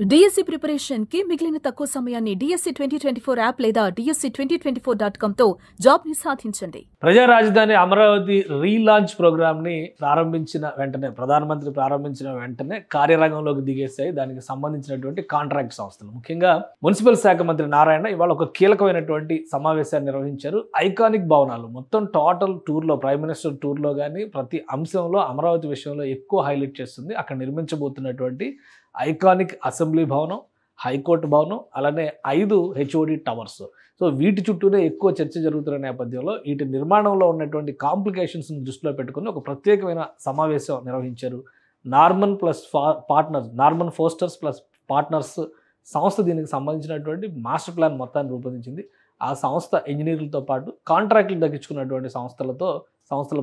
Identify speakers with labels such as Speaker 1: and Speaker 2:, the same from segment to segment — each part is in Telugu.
Speaker 1: డిఎస్సి ప్రిపరేషన్ కి మిగిలిన తక్కువ సమయాన్ని డిఎస్సి 2024 యాప్ లేదా DSC2024.com తో జాబ్ ని సాధించండి.
Speaker 2: ప్రజా రాజధాని అమరావతి రీలాంచ్ ప్రోగ్రామ్ ని ప్రారంభించిన వెంటనే ప్రధానమంత్రి ప్రారంభించిన వెంటనే కార్యరంగంలోకి దిగేశాయి దానికి సంబంధించినటువంటి కాంట్రాక్ట్ సంస్థలు. ముఖ్యంగా మున్సిపల్ శాఖ మంత్రి నారాయణ ఇవాళ ఒక కీలకమైనటువంటి సమావేశాన్ని నిర్వహించారు. ఐకానిక్ భవనాలు మొత్తం టోటల్ టూర్లో ప్రైమ్ మినిస్టర్ టూర్లో కానీ ప్రతి అంశంలో అమరావతి విషయంలో ఎక్కువ హైలైట్ చేస్తుంది. అక్కడ నిర్మించబోతున్నటువంటి ఐకానిక్ అసెంబ్లీ భవనం, హైకోర్టు భవనం, అలానే 5 HOD టవర్స్. సో వీటి చుట్టూనే ఎక్కువ చర్చ jagutuna నేపథ్యంలో వీటి నిర్మాణంలో ఉన్నటువంటి కాంప్లికేషన్స్ని దృష్టిలో పెట్టుకుని ఒక ప్రత్యేకమైన సమావేశం నిర్వహించారు. నార్మన్ ఫోస్టర్స్ ప్లస్ పార్ట్నర్స్ సంస్థ దీనికి సంబంధించినటువంటి మాస్టర్ ప్లాన్ మొత్తాన్ని రూపొందించింది. ఆ సంస్థ ఇంజనీర్లతో పాటు కాంట్రాక్టులు దక్కించుకున్నటువంటి సంస్థల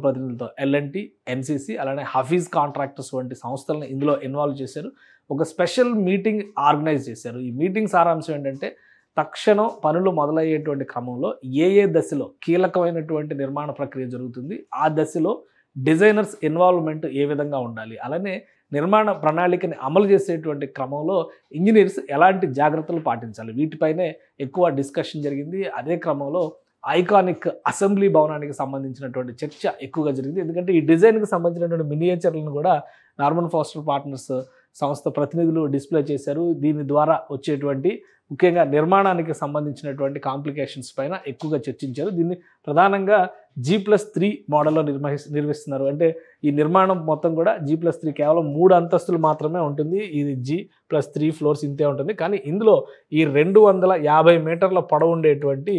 Speaker 2: ప్రతినిధులతో L&T, NCC అలానే హఫీజ్ కాంట్రాక్టర్స్ వంటి సంస్థలను ఇందులో ఇన్వాల్వ్ చేశారు. ఒక స్పెషల్ మీటింగ్ ఆర్గనైజ్ చేశారు. ఈ మీటింగ్ సారాంశం ఏంటంటే తక్షణం పనులు మొదలయ్యేటువంటి క్రమంలో ఏ దశలో కీలకమైనటువంటి నిర్మాణ ప్రక్రియ జరుగుతుంది, ఆ దశలో డిజైనర్స్ ఇన్వాల్వ్మెంట్ ఏ విధంగా ఉండాలి, అలానే నిర్మాణ ప్రణాళికని అమలు చేసేటువంటి క్రమంలో ఇంజనీర్స్ ఎలాంటి జాగ్రత్తలు పాటించాలి, వీటిపైనే ఎక్కువ డిస్కషన్ జరిగింది. అదే క్రమంలో ఐకానిక్ అసెంబ్లీ భవనానికి సంబంధించినటువంటి చర్చ ఎక్కువగా జరిగింది. ఎందుకంటే ఈ డిజైన్కి సంబంధించినటువంటి మినియేచర్లను కూడా నార్మన్ ఫోస్టర్ పార్ట్నర్స్ సంస్థ ప్రతినిధులు డిస్ప్లే చేశారు. దీని ద్వారా వచ్చేటువంటి ముఖ్యంగా నిర్మాణానికి సంబంధించినటువంటి కాంప్లికేషన్స్ పైన ఎక్కువగా చర్చించారు. దీన్ని ప్రధానంగా G+3 మోడల్లో నిర్మిస్తున్నారు. అంటే ఈ నిర్మాణం మొత్తం కూడా G+3 కేవలం 3 అంతస్తులు మాత్రమే ఉంటుంది. ఇది G+3 ఫ్లోర్స్ ఇంతే ఉంటుంది. కానీ ఇందులో ఈ 250 మీటర్ల పొడవు ఉండేటువంటి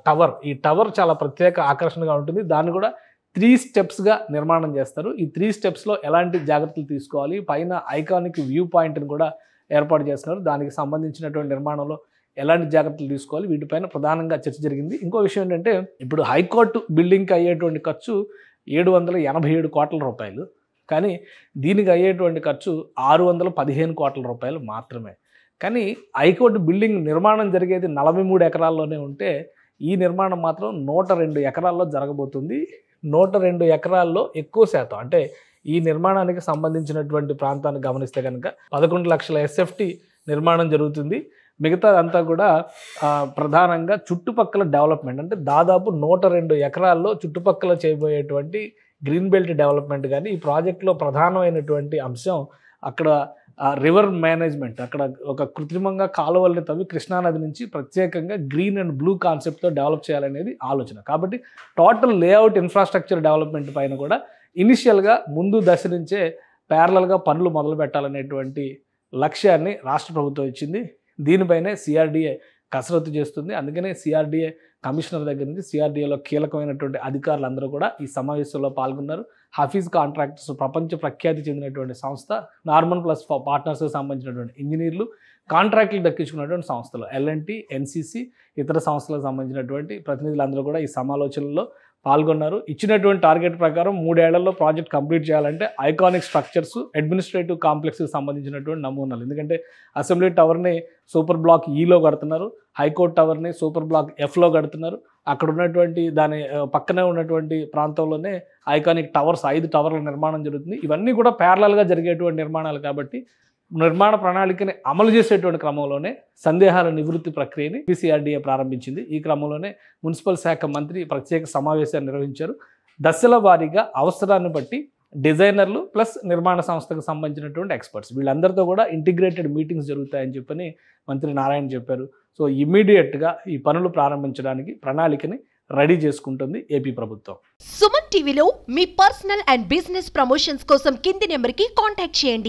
Speaker 2: టవర్, ఈ టవర్ చాలా ప్రత్యేక ఆకర్షణగా ఉంటుంది. దాన్ని కూడా 3 స్టెప్స్గా నిర్మాణం చేస్తారు. ఈ 3 స్టెప్స్లో ఎలాంటి జాగ్రత్తలు తీసుకోవాలి, పైన ఐకానిక్ వ్యూ పాయింట్ని కూడా ఏర్పాటు చేస్తున్నారు. దానికి సంబంధించినటువంటి నిర్మాణంలో ఎలాంటి జాగ్రత్తలు తీసుకోవాలి, వీటిపైన ప్రధానంగా చర్చ జరిగింది. ఇంకో విషయం ఏంటంటే ఇప్పుడు హైకోర్టు బిల్డింగ్కి అయ్యేటువంటి ఖర్చు 787 కోట్ల రూపాయలు, కానీ దీనికి అయ్యేటువంటి ఖర్చు 615 కోట్ల రూపాయలు మాత్రమే. కానీ హైకోర్టు బిల్డింగ్ నిర్మాణం జరిగేది 43 ఎకరాల్లోనే ఉంటే ఈ నిర్మాణం మాత్రం 102 ఎకరాల్లో జరగబోతుంది. 102 ఎకరాల్లో ఎక్కువ శాతం అంటే ఈ నిర్మాణానికి సంబంధించినటువంటి ప్రాంతాన్ని గమనిస్తే కనుక 11 లక్షల SFT నిర్మాణం జరుగుతుంది. మిగతా అంతా కూడా ప్రధానంగా చుట్టుపక్కల డెవలప్మెంట్, అంటే దాదాపు 102 ఎకరాల్లో చుట్టుపక్కల చేయబోయేటువంటి గ్రీన్ బెల్ట్ డెవలప్మెంట్. కానీ ఈ ప్రాజెక్టులో ప్రధానమైనటువంటి అంశం అక్కడ రివర్ మేనేజ్మెంట్, అక్కడ ఒక కృత్రిమంగా కాలువల్ని తవ్వి కృష్ణానది నుంచి ప్రత్యేకంగా గ్రీన్ అండ్ బ్లూ కాన్సెప్ట్తో డెవలప్ చేయాలనేది ఆలోచన. కాబట్టి టోటల్ లేఅవుట్ ఇన్ఫ్రాస్ట్రక్చర్ డెవలప్మెంట్ పైన కూడా ఇనిషియల్గా ముందు దశ నుంచే ప్యారలల్గా పనులు మొదలు పెట్టాలనేటువంటి లక్ష్యాన్ని రాష్ట్ర ప్రభుత్వం ఇచ్చింది. దీనిపైనే CRDA కసరత్తు చేస్తుంది. అందుకనే CRDA కమిషనర్ దగ్గర నుంచి CRDAలో కీలకమైనటువంటి అధికారులందరూ కూడా ఈ సమావేశంలో పాల్గొన్నారు. హఫీజ్ కాంట్రాక్టర్స్ ప్రపంచ ప్రఖ్యాతి చెందినటువంటి సంస్థ, నార్మన్ ప్లస్ పార్ట్నర్స్కి సంబంధించినటువంటి ఇంజనీర్లు, కాంట్రాక్టులు దక్కించుకున్నటువంటి సంస్థలు L&T, NCC ఇతర సంస్థలకు సంబంధించినటువంటి ప్రతినిధులందరూ కూడా ఈ సమాలోచనలో పాల్గొన్నారు. ఇచ్చినటువంటి టార్గెట్ ప్రకారం 3 ఏళ్లలో ప్రాజెక్ట్ కంప్లీట్ చేయాలంటే ఐకానిక్ స్ట్రక్చర్స్, అడ్మినిస్ట్రేటివ్ కాంప్లెక్స్కి సంబంధించినటువంటి నమూనాలు, ఎందుకంటే అసెంబ్లీ టవర్ని సూపర్ బ్లాక్ Eలో కడుతున్నారు, హైకోర్టు టవర్ని సూపర్ బ్లాక్ Fలో కడుతున్నారు. అక్కడ ఉన్నటువంటి దాని పక్కనే ఉన్నటువంటి ప్రాంతంలోనే ఐకానిక్ టవర్స్ 5 టవర్ల నిర్మాణం జరుగుతుంది. ఇవన్నీ కూడా ప్యారలల్గా జరిగేటువంటి నిర్మాణాలు కాబట్టి నిర్మాణ ప్రణాళికని అమలు చేసేటువంటి క్రమంలోనే సందేహాల నివృత్తి ప్రక్రియని CRDA ప్రారంభించింది. ఈ క్రమంలోనే మున్సిపల్ శాఖ మంత్రి ప్రత్యేక సమావేశాన్ని నిర్వహించారు. దశల వారీగా అవసరాన్ని బట్టి డిజైనర్లు ప్లస్ నిర్మాణ సంస్థకు సంబంధించినటువంటి ఎక్స్పర్ట్స్ వీళ్ళందరితో కూడా ఇంటిగ్రేటెడ్ మీటింగ్స్ జరుగుతాయని చెప్పని మంత్రి నారాయణ చెప్పారు. సో ఇమ్మీడియట్గా ఈ పనులు ప్రారంభించడానికి ప్రణాళికని రెడీ చేసుకుంటుంది ఏపీ ప్రభుత్వం.
Speaker 3: సుమన్ టీవీలో మీ పర్సనల్ అండ్ బిజినెస్ ప్రమోషన్స్ కోసం కింది నెంబర్కి కాంటాక్ట్ చేయండి.